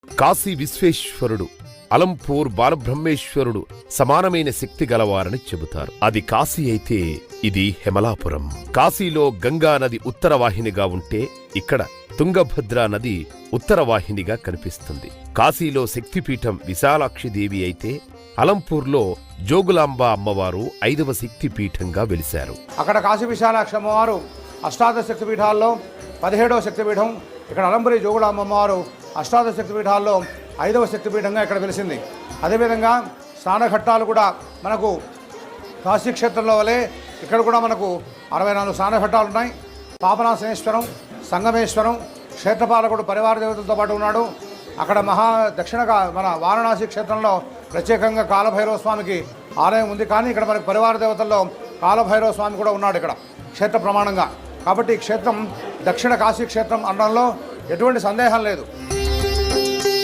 కాశీ విశ్వేశ్వరుడు, అలంపూర్ బాలబ్రహ్మేశ్వరుడు సమానమైన శక్తి గలవారని చెబుతారు. అది కాశీ అయితే ఇది హెమలాపురం. కాశీలో గంగా నది ఉత్తరవాహినిగా ఉంటే ఇక్కడ తుంగభద్రా నది ఉత్తరవాహినిగా కనిపిస్తుంది. కాశీలో శక్తిపీఠం విశాలాక్షిదేవి అయితే అలంపూర్లో జోగులాంబ అమ్మవారు 5వ శక్తిపీఠంగా వెలిశారు. అక్కడ కాశీ విశాలాక్షి అమ్మవారు అష్టాదశ శక్తిపీఠాల్లో 17వ శక్తిపీఠం. ఇక్కడ అలంపురి జోగులాంబ అమ్మవారు అష్టాదశ శక్తిపీఠాల్లో 5వ శక్తిపీఠంగా ఇక్కడ వెలిసింది. అదేవిధంగా స్నానఘట్టాలు కూడా మనకు కాశీ క్షేత్రంలో వలె ఇక్కడ కూడా మనకు 64 స్నానఘట్టాలు ఉన్నాయి. పాపనాశనేశ్వరం, సంగమేశ్వరం, క్షేత్రపాలకుడు పరివార దేవతలతో పాటు ఉన్నాడు. అక్కడ మన వారణాసి క్షేత్రంలో ప్రత్యేకంగా కాలభైరవ స్వామికి ఆలయం ఉంది. కానీ ఇక్కడ మనకి పరివార దేవతల్లో కాలభైరవ స్వామి కూడా ఉన్నాడు ఇక్కడ క్షేత్ర ప్రమాణంగా. కాబట్టి ఈ క్షేత్రం దక్షిణ కాశీ క్షేత్రం అనడంలో ఎటువంటి సందేహం లేదు.